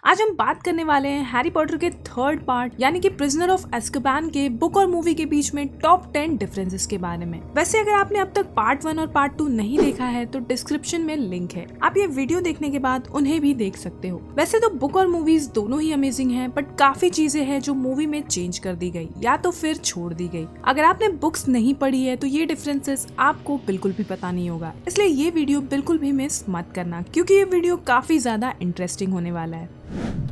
आज हम बात करने वाले हैं हैरी पॉटर के थर्ड पार्ट यानी कि प्रिजनर ऑफ एज़्काबान के बुक और मूवी के बीच में टॉप 10 डिफरेंसेस के बारे में। वैसे अगर आपने अब तक पार्ट 1 और पार्ट 2 नहीं देखा है तो डिस्क्रिप्शन में लिंक है, आप ये वीडियो देखने के बाद उन्हें भी देख सकते हो। वैसे तो बुक और मूवीज दोनों ही अमेजिंग है, बट काफी चीजें हैं जो मूवी में चेंज कर दी गई या तो फिर छोड़ दी गई। अगर आपने बुक्स नहीं पढ़ी है तो ये डिफरेंसेस आपको बिल्कुल भी पता नहीं होगा, इसलिए ये वीडियो बिल्कुल भी मिस मत करना क्योंकि ये वीडियो काफी ज्यादा इंटरेस्टिंग होने वाला है।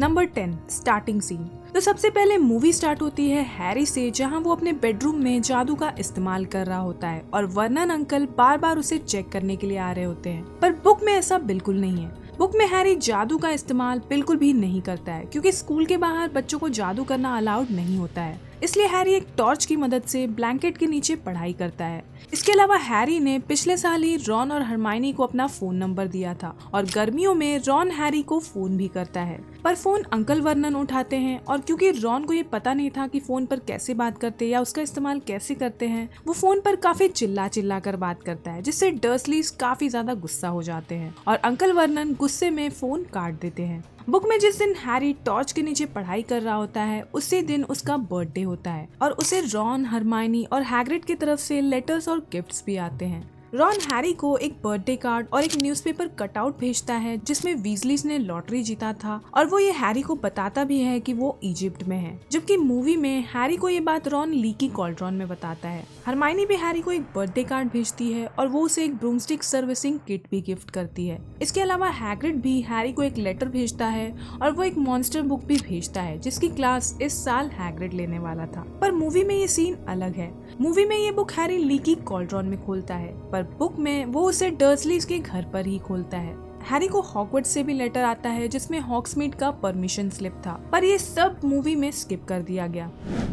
Number 10, starting scene. तो सबसे पहले मूवी स्टार्ट होती है हैरी से, जहां वो अपने बेडरूम में जादू का इस्तेमाल कर रहा होता है और वर्नन अंकल बार बार उसे चेक करने के लिए आ रहे होते हैं। पर बुक में ऐसा बिल्कुल नहीं है। बुक में हैरी जादू का इस्तेमाल बिल्कुल भी नहीं करता है क्योंकि स्कूल के बाहर बच्चों को जादू करना अलाउड नहीं होता है, इसलिए हैरी एक टॉर्च की मदद से ब्लैंकेट के नीचे पढ़ाई करता है। इसके अलावा हैरी ने पिछले साल ही रॉन और हरमाइनी को अपना फोन नंबर दिया था और गर्मियों में रॉन हैरी को फोन भी करता है, पर फोन अंकल वर्नन उठाते हैं और क्योंकि रॉन को ये पता नहीं था कि फोन पर कैसे बात करते या उसका इस्तेमाल कैसे करते हैं, वो फोन पर काफी चिल्ला चिल्ला कर बात करता है, जिससे डर्सलीज काफी ज्यादा गुस्सा हो जाते हैं और अंकल वर्नन गुस्से में फोन काट देते हैं। बुक में जिस दिन हैरी टॉर्च के नीचे पढ़ाई कर रहा होता है उसी दिन उसका बर्थडे होता है और उसे रॉन, हरमाइनी और हैग्रिड की तरफ से लेटर्स और गिफ्ट्स भी आते हैं। रॉन हैरी को एक बर्थडे कार्ड और एक न्यूज़पेपर कटआउट भेजता है जिसमें वीजलीज ने लॉटरी जीता था और वो ये हैरी को बताता भी है कि वो इजिप्ट में है, जबकि मूवी में हैरी को ये बात रॉन लीकी कॉल्ड्रॉन में बताता है। हरमाइनी भी हैरी को एक बर्थडे कार्ड भेजती है और वो उसे एक ब्रूमस्टिक सर्विसिंग किट भी गिफ्ट करती है। इसके अलावा हैग्रिड भी हैरी को एक लेटर भेजता है और वो एक मॉन्स्टर बुक भी भेजता है जिसकी क्लास इस साल हैग्रिड लेने वाला था। पर मूवी में ये सीन अलग है। मूवी में ये बुक हैरी लीकी कॉल्ड्रॉन में खोलता है, पर बुक में वो उसे डर्सलीज के घर पर ही खोलता है। हैरी को हॉगवर्ट्स से भी लेटर आता है जिसमें हॉग्समीड का परमिशन स्लिप था, पर ये सब मूवी में स्किप कर दिया गया।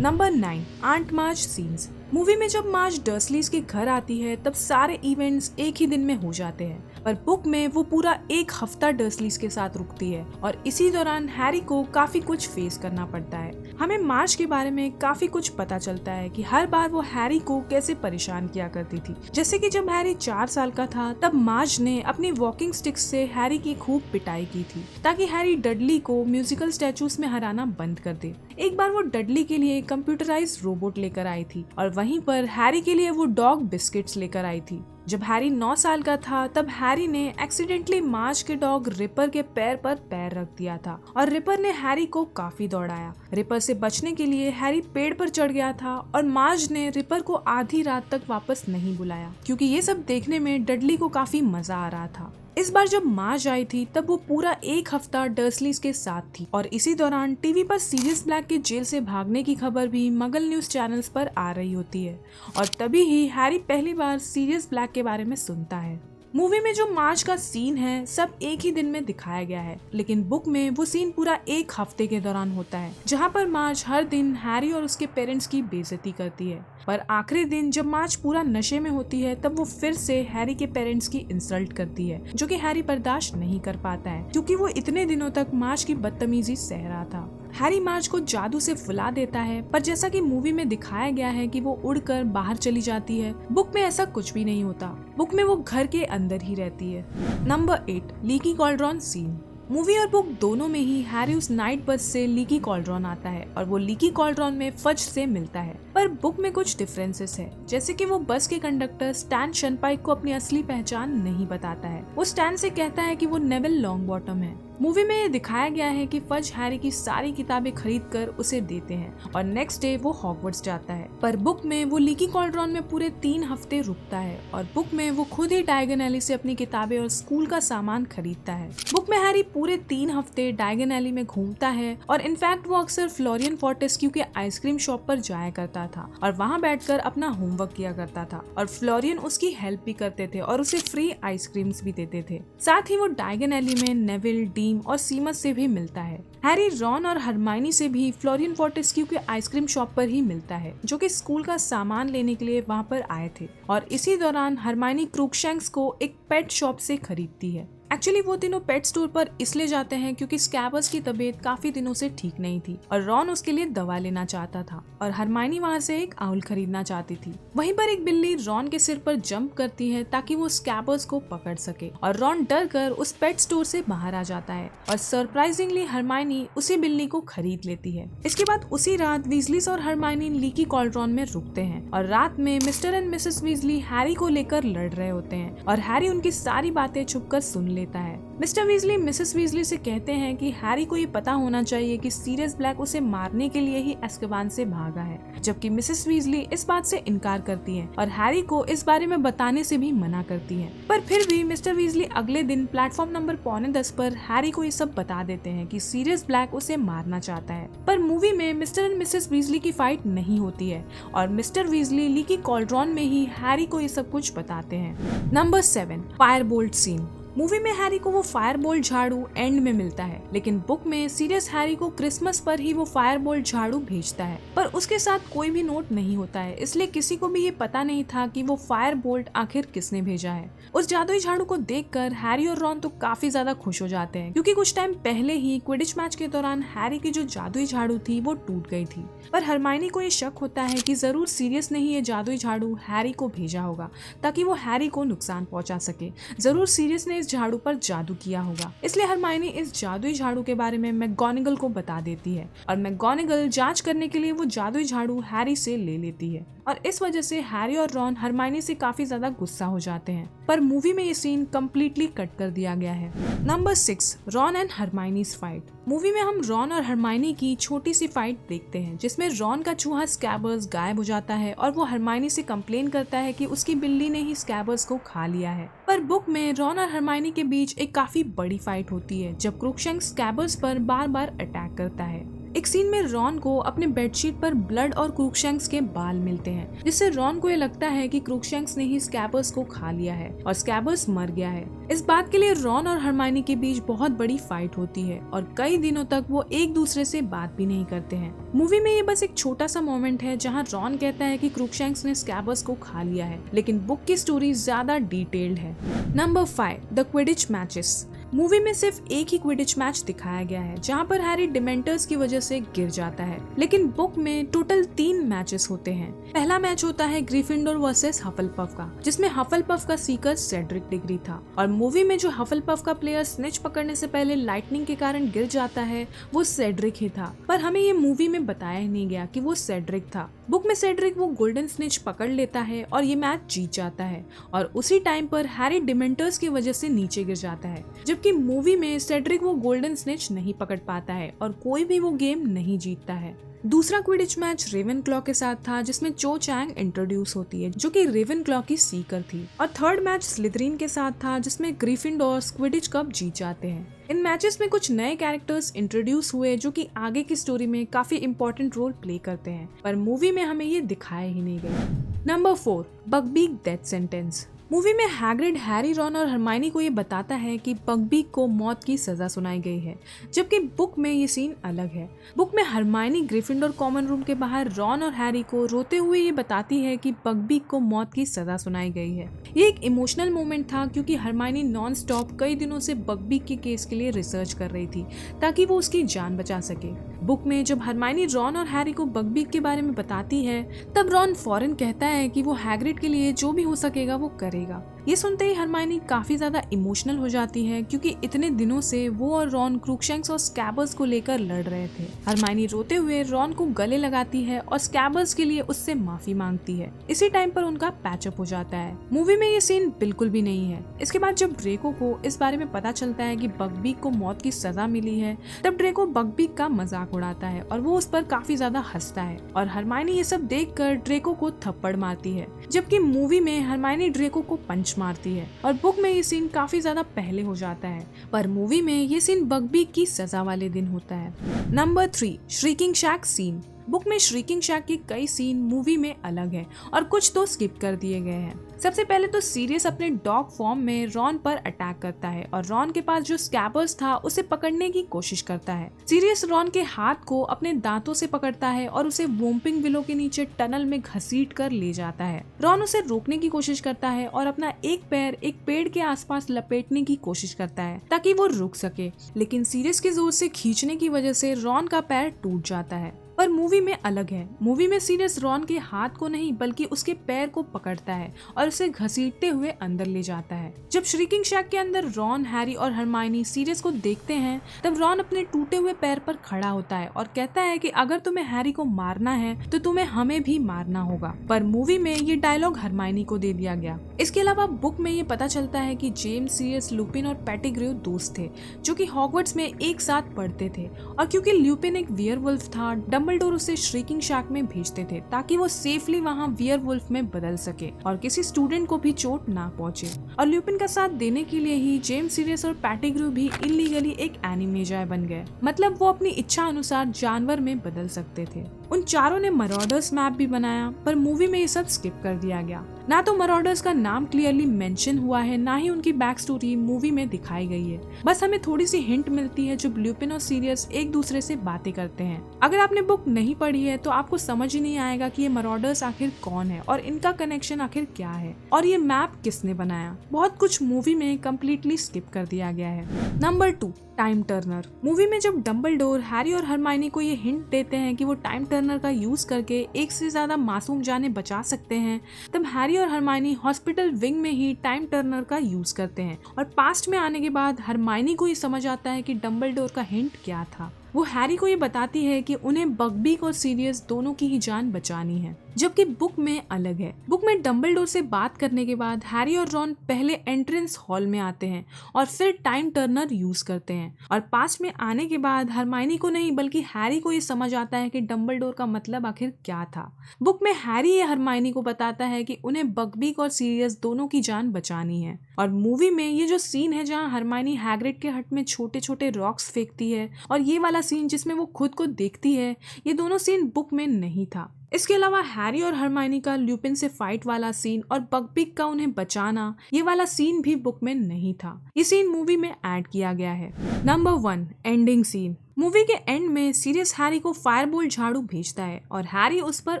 नंबर 9, आंट मार्ज सीन्स। मूवी में जब मार्ज डर्सलीज के घर आती है तब सारे इवेंट्स एक ही दिन में हो जाते हैं, पर बुक में वो पूरा एक हफ्ता डर्सलीज के साथ रुकती है और इसी दौरान हैरी को काफी कुछ फेस करना पड़ता है। हमें मार्ज के बारे में काफी कुछ पता चलता है कि हर बार वो हैरी को कैसे परेशान किया करती थी। जैसे कि जब हैरी 4 साल का था तब मार्ज ने अपनी वॉकिंग स्टिक से हैरी की खूब पिटाई की थी ताकि हैरी डडली को म्यूजिकल स्टैचूज में हराना बंद कर दे। एक बार वो डडली के लिए कंप्यूटराइज्ड रोबोट लेकर आई थी और वहीं पर हैरी के लिए वो डॉग बिस्किट्स लेकर आई थी। जब हैरी 9 साल का था तब हैरी ने एक्सीडेंटली मार्ज के डॉग रिपर के पैर पर पैर रख दिया था और रिपर ने हैरी को काफी दौड़ाया। रिपर से बचने के लिए हैरी पेड़ पर चढ़ गया था और मार्ज ने रिपर को आधी रात तक वापस नहीं बुलाया क्योंकि ये सब देखने में डडली को काफी मजा आ रहा था। इस बार जब मार्ज आई थी तब वो पूरा एक हफ्ता डर्सलीज के साथ थी और इसी दौरान टीवी पर सीरियस ब्लैक के जेल से भागने की खबर भी मगल न्यूज चैनल्स पर आ रही होती है और तभी ही हैरी पहली बार सीरियस ब्लैक के बारे में सुनता है। मूवी में जो मार्च का सीन है सब एक ही दिन में दिखाया गया है, लेकिन बुक में वो सीन पूरा एक हफ्ते के दौरान होता है जहाँ पर मार्च हर दिन हैरी और उसके पेरेंट्स की बेइज्जती करती है। पर आखिरी दिन जब मार्च पूरा नशे में होती है तब वो फिर से हैरी के पेरेंट्स की इंसल्ट करती है, जो कि हैरी बर्दाश्त नहीं कर पाता है क्योंकि वो इतने दिनों तक मार्च की बदतमीजी सह रहा था। हैरी मार्च को जादू से फुला देता है, पर जैसा कि मूवी में दिखाया गया है कि वो उड़कर बाहर चली जाती है, बुक में ऐसा कुछ भी नहीं होता। बुक में वो घर के अंदर ही रहती है। Number 8, leaky cauldron scene. Movie और बुक दोनों में ही हैरी उस नाइट बस से लीकी कॉल्ड्रॉन आता है और वो लीकी कॉल्ड्रॉन में फज से मिलता है, पर बुक में कुछ डिफरेंसेस है, जैसे कि वो बस के कंडक्टर स्टैन शनपाइक को अपनी असली पहचान नहीं बताता है। वो स्टैन से कहता है कि वो नेविल लॉन्गबॉटम है। मूवी में ये दिखाया गया है कि फज हैरी की सारी किताबें खरीद कर उसे देते हैं और नेक्स्ट डे वो हॉगवर्ट्स जाता है, पर बुक में वो लीकी कॉल्ड्रॉन में पूरे 3 हफ्ते रुकता है और बुक में वो खुद ही डायगन एली से अपनी किताबें और स्कूल का सामान खरीदता है। बुक में हैरी पूरे 3 हफ्ते डायगन एली में घूमता है और इनफैक्ट वो अक्सर फ्लोरियन फॉर्टेस्क्यू के आइसक्रीम शॉप पर जाया करता था और वहाँ बैठकर अपना होमवर्क किया करता था और फ्लोरियन उसकी हेल्प भी करते थे और उसे फ्री आइसक्रीम्स भी देते थे। साथ ही वो डायगन एली में नेविल, डीन और सीमस से भी मिलता है। हैरी रॉन और हरमाइनी से भी फ्लोरियन फॉर्टेस्क्यू के आइसक्रीम शॉप पर ही मिलता है, जो कि स्कूल का सामान लेने के लिए वहाँ पर आए थे और इसी दौरान हरमाइनी क्रूकशैंक्स को एक पेट शॉप से खरीदती है। एक्चुअली वो तीनों पेट स्टोर पर इसलिए जाते हैं क्योंकि स्कैबर्स की तबीयत काफी दिनों से ठीक नहीं थी और रॉन उसके लिए दवा लेना चाहता था और हरमाइनी वहाँ से एक आउल खरीदना चाहती थी। वहीं पर एक बिल्ली रॉन के सिर पर जंप करती है ताकि वो स्कैबर्स को पकड़ सके और रॉन डर कर उस पेट स्टोर से बाहर आ जाता है और सरप्राइजिंगली हरमाइनी उसी बिल्ली को खरीद लेती है। इसके बाद उसी रात वीजलीस और हरमाइनी लीकी कॉल्ड्रॉन में रुकते हैं और रात में mister and Mrs Weasley Harry को लेकर लड़ रहे होते हैं और हैरी उनकी सारी बातें छुपकर सुन लेता है। मिस्टर वीजली मिसेस वीजली से कहते हैं कि हैरी को ये पता होना चाहिए कि सीरियस ब्लैक उसे मारने के लिए ही एस्कबान से भागा है, जबकि मिसेस वीजली इस बात से इनकार करती है और हैरी को इस बारे में बताने से भी मना करती है। पर फिर भी मिस्टर वीजली अगले दिन प्लेटफॉर्म नंबर 9:45 पर हैरी को ये सब बता देते हैं कि सीरियस ब्लैक उसे मारना चाहता है। पर मूवी में मिस्टर एंड मिसेस वीजली की फाइट नहीं होती है और मिस्टर वीजली लीकी कॉल्ड्रॉन में ही हैरी को ये सब कुछ बताते हैं। Number 7, Firebolt scene. मूवी में हैरी को वो फायरबोल्ट झाड़ू एंड में मिलता है, लेकिन बुक में सीरियस हैरी को क्रिसमस पर ही वो फायरबोल्ट झाड़ू भेजता है, पर उसके साथ कोई भी नोट नहीं होता है, इसलिए किसी को भी ये पता नहीं था कि वो फायरबोल्ट आखिर किसने भेजा है। उस जादुई झाड़ू को देखकर हैरी और रॉन तो काफी ज्यादा खुश हो जाते हैं क्योंकि कुछ टाइम पहले ही क्विडिच मैच के दौरान हैरी की जो जादुई झाड़ू थी वो टूट गई थी। पर हरमाइनी को ये शक होता है कि जरूर सीरियस ने ही ये जादुई झाड़ू हैरी को भेजा होगा ताकि वो हैरी को नुकसान पहुंचा सके। जरूर सीरियस ने इस झाड़ू पर जादू किया होगा, इसलिए हरमाइनी इस जादुई झाड़ू के बारे में मैकगोनागल को बता देती है और मैकगोनागल जांच करने के लिए वो जादुई झाड़ू हैरी से ले लेती है और इस वजह से हैरी और रॉन हरमाइनी से काफी ज्यादा गुस्सा हो जाते हैं। पर मूवी में ये सीन कम्प्लीटली कट कर दिया गया है। Number 6, Ron and Hermione's fight. Movie में हम रॉन और हरमाइनी की छोटी सी फाइट देखते हैं जिसमें रॉन का चूहा स्कैबर्स गायब हो जाता है और वो हरमाइनी से कंप्लेन करता है कि उसकी बिल्ली ने ही स्कैबर्स को खा लिया है। पर बुक में रॉन और हरमाइनी के बीच एक काफी बड़ी फाइट होती है जब क्रूक्शंक्स स्कैबर्स पर बार बार अटैक करता है। एक सीन में रॉन को अपने बेडशीट पर ब्लड और क्रूक्शंक्स के बाल मिलते हैं, जिससे रॉन को ये लगता है कि क्रूक्शंक्स ने ही स्कैबर्स को खा लिया है और स्कैबर्स मर गया है। इस बात के लिए रॉन और हरमाइनी के बीच बहुत बड़ी फाइट होती है और कई दिनों तक वो एक दूसरे से बात भी नहीं करते हैं। मूवी में ये बस एक छोटा सा मोमेंट है जहाँ रॉन कहता है कि क्रूक्शंक्स ने स्कैबर्स को खा लिया है, लेकिन बुक की स्टोरी ज्यादा डिटेल्ड है। Number 5, the Quidditch matches. Movie में सिर्फ एक ही क्विडिच मैच दिखाया गया है जहाँ पर हैरी डिमेंटर्स की वजह से गिर जाता है, लेकिन बुक में टोटल 3 मैचेस होते हैं। पहला मैच होता है ग्रीफिंडोर वर्सेस हफलपफ का, जिसमें हफलपफ का सीकर सेड्रिक डिग्री था और मूवी में जो हफलपफ का प्लेयर स्निच पकड़ने से पहले लाइटनिंग के कारण गिर जाता है वो सेड्रिक ही था, पर हमें ये मूवी में बताया ही नहीं गया कि वो सेड्रिक था। बुक में सेड्रिक वो गोल्डन स्निच पकड़ लेता है और ये मैच जीत जाता है और उसी टाइम पर हैरी डिमेंटर्स की वजह से नीचे गिर जाता है, जबकि मूवी में सेड्रिक वो गोल्डन स्निच नहीं पकड़ पाता है और कोई भी वो गेम नहीं जीतता है। दूसरा क्विडिच मैच रेवेनक्लॉ के साथ था जिसमें चो चैंग इंट्रोड्यूस होती है जो कि रेवेनक्लॉ की सीकर थी, और थर्ड मैच स्लिथरिन के साथ था जिसमें ग्रीफिंडोर क्विडिच कप जीत जाते हैं। इन मैचेस में कुछ नए कैरेक्टर्स इंट्रोड्यूस हुए जो कि आगे की स्टोरी में काफी इंपॉर्टेंट रोल प्ले करते हैं, पर मूवी में हमें ये दिखाया ही नहीं गया। Number 4, Buckbeak death sentence. Movie में हैग्रिड हैरी, रॉन और हरमाइनी को ये बताता है कि बकबीक को मौत की सजा सुनाई गई है, जबकि बुक में ये सीन अलग है। बुक में हरमाइनी ग्रीफिंडोर कॉमन रूम के बाहर रॉन और हैरी को रोते हुए ये बताती है कि बकबीक को मौत की सजा सुनाई गई है। ये एक इमोशनल मोमेंट था क्योंकि हरमाइनी नॉन स्टॉप कई दिनों से बकबीक के केस के लिए रिसर्च कर रही थी ताकि वो उसकी जान बचा सके। बुक में जब हरमाइनी रॉन और हैरी को बकबीक के बारे में बताती है तब रॉन फौरन कहता है कि वो हैग्रिड के लिए जो भी हो सकेगा वो करेगा। ये सुनते ही हरमाइनी काफी ज्यादा इमोशनल हो जाती है क्योंकि इतने दिनों से वो और रॉन क्रूक्शंक्स और स्कैबर्स को लेकर लड़ रहे थे। हरमाइनी रोते हुए रॉन को गले लगाती है और स्कैबर्स के लिए उससे माफी मांगती है। इसी टाइम पर उनका पैचअप हो जाता है। मूवी में ये सीन बिल्कुल भी नहीं है। इसके बाद जब ड्रेको को इस बारे में पता चलता है कि बकबीक को मौत की सजा मिली है तब ड्रेको बकबीक का मजाक उड़ाता है और वो उस पर काफी ज्यादा हंसता है और हरमाइनी ये सब देखकर ड्रेको को थप्पड़ मारती है, जबकि मूवी में हरमाइनी ड्रेको को पंच मारती है और बुक में ये सीन काफी ज्यादा पहले हो जाता है, पर मूवी में ये सीन बकबीक की सजा वाले दिन होता है। नंबर 3, श्रीकिंग शैक सीन। बुक में श्रीकिंग शैक के कई सीन मूवी में अलग है और कुछ तो स्किप कर दिए गए हैं। सबसे पहले तो सीरियस अपने डॉग फॉर्म में रॉन पर अटैक करता है और रॉन के पास जो स्कैबर्स था उसे पकड़ने की कोशिश करता है। सीरियस रॉन के हाथ को अपने दांतों से पकड़ता है और उसे वोम्पिंग विलो के नीचे टनल में घसीट कर ले जाता है। रॉन उसे रोकने की कोशिश करता है और अपना एक पैर एक पेड़ के आसपास लपेटने की कोशिश करता है ताकि वो रुक सके, लेकिन सीरियस के जोर से खींचने की वजह से रॉन का पैर टूट जाता है। पर मूवी में अलग है। मूवी में सीरियस रॉन के हाथ को नहीं बल्कि उसके पैर को पकड़ता है और उसे घसीटते हुए अंदर ले जाता है। जब श्रीकिंग शैक के अंदर रॉन, हैरी और हरमाइनी सीरियस को देखते हैं तब रॉन अपने टूटे हुए पैर पर खड़ा होता है और कहता है कि अगर तुम्हें हैरी को मारना है तो तुम्हें हमें भी मारना होगा। पर मूवी में ये डायलॉग हरमाइनी को दे दिया गया। इसके अलावा बुक में ये पता चलता है कि जेम्स, सीरियस, लुपिन और पेटिग्रू दोस्त थे जो कि हॉगवर्ट्स में एक साथ पढ़ते थे, और क्योंकि लुपिन एक वियरवुल्फ था, डंबलडोर उसे श्रीकिंग शैक में भेजते थे ताकि वो सेफली वहाँ वियरवुल्फ में बदल सके और किसी स्टूडेंट को भी चोट ना पहुंचे। और लुपिन का साथ देने के लिए ही जेम्स, सीरियस और पेटिग्रू भी इल्लीगली एक एनिमेजाय बन गए, मतलब वो अपनी इच्छा अनुसार जानवर में बदल सकते थे। उन चारों ने मरॉडर्स मैप भी बनाया, पर मूवी में ये सब स्किप कर दिया गया। ना तो मरॉडर्स का नाम क्लियरली मेंशन हुआ है, ना ही उनकी बैक स्टोरी मूवी में दिखाई गई है। बस हमें थोड़ी सी हिंट मिलती है जब लुपिन और सीरियस एक दूसरे से बातें करते हैं। अगर आपने बुक नहीं पढ़ी है तो आपको समझ ही नहीं आएगा कि ये मरॉडर्स आखिर कौन है और इनका कनेक्शन आखिर क्या है और ये मैप किसने बनाया। बहुत कुछ मूवी में कम्प्लीटली स्किप कर दिया गया है। Number 2, time Turner. मूवी में जब डंबलडोर हैरी और हरमाइनी को ये हिंट देते हैं कि वो टाइम टर्नर का यूज करके एक से ज्यादा मासूम जानें बचा सकते हैं, तब हैरी और हरमाइनी हॉस्पिटल विंग में ही टाइम टर्नर का यूज करते हैं और पास्ट में आने के बाद हरमाइनी को ये समझ आता है कि डंबलडोर का हिंट क्या था। वो हैरी को ये बताती है कि उन्हें बकबीक और सीरियस दोनों की ही जान बचानी है, जबकि बुक में अलग है। बुक में डंबलडोर से बात करने के बाद हैरी और रॉन पहले एंट्रेंस हॉल में आते हैं और फिर टाइम टर्नर यूज करते हैं, और पास्ट में आने के बाद हरमाइनी को नहीं बल्कि हैरी को ये समझ आता है कि डंबलडोर का मतलब आखिर क्या था। बुक में हैरी ये हरमाइनी को बताता है कि उन्हें बकबीक और सीरियस दोनों की जान बचानी है, और मूवी में ये जो सीन है जहाँ हरमाइनी हैग्रिड के हट में छोटे छोटे रॉक्स फेंकती है और ये वाला सीन जिसमें वो खुद को देखती है, ये दोनों सीन बुक में नहीं था। इसके अलावा हैरी और हरमाइनी का लुपिन से फाइट वाला सीन और बकबीक का उन्हें बचाना, ये वाला सीन भी बुक में नहीं था। ये सीन मूवी में ऐड किया गया है। Number 1, ending scene. मूवी के एंड में सीरियस हैरी को फायरबोल्ट झाड़ू भेजता है और हैरी उस पर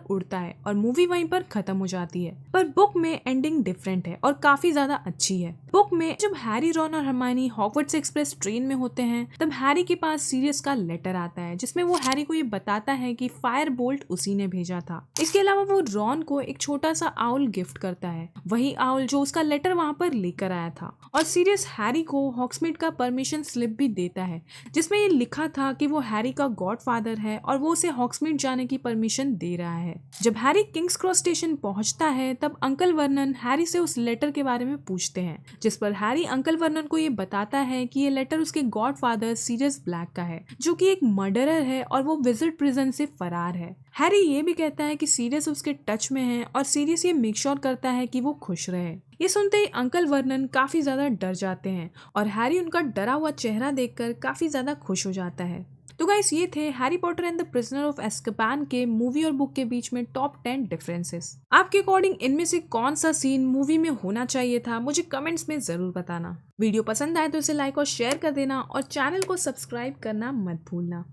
उड़ता है और मूवी वहीं पर खत्म हो जाती है। पर बुक में एंडिंग डिफरेंट है और काफी ज्यादा अच्छी है। बुक में जब हैरी, रॉन और हरमाइनी हॉगवर्ट्स एक्सप्रेस ट्रेन में होते हैं तब हैरी के पास सीरियस का लेटर आता है जिसमें वो हैरी को ये बताता है कि फायरबोल्ट उसी ने भेजा था। इसके अलावा वो रॉन को एक छोटा सा आउल गिफ्ट करता है, वही आउल जो उसका लेटर वहाँ पर लेकर आया था। और सीरियस हैरी को हॉग्समीड का परमिशन स्लिप भी देता है जिसमें ये लिखा था कि वो हैरी का गॉडफादर है और वो उसे हॉग्समीड जाने की परमिशन दे रहा है। जब हैरी किंग्स क्रॉस स्टेशन पहुंचता है तब अंकल वर्नन हैरी से उस लेटर के बारे में पूछते हैं, जिस पर हैरी अंकल वर्नन को ये बताता है कि ये लेटर उसके गॉडफादर सीरियस ब्लैक का है जो कि एक मर्डरर है और वो विजिट प्रिजन से फरार है। हैरी ये भी कहता है कि सीरियस उसके टच में है और सीरियस ये मेक श्योर करता है कि वो खुश रहे। ये सुनते ही अंकल वर्नन काफी ज्यादा डर जाते हैं और हैरी उनका डरा हुआ चेहरा देखकर काफी ज्यादा खुश हो जाता है। तो गाइस, ये थे Harry Potter and the prisoner of Azkaban के मूवी और बुक के बीच में टॉप 10 डिफरेंसेस। आपके अकॉर्डिंग इनमें से कौन सा सीन मूवी में होना चाहिए था, मुझे कमेंट्स में जरूर बताना। वीडियो पसंद आए तो इसे लाइक और शेयर कर देना और चैनल को सब्सक्राइब करना मत भूलना।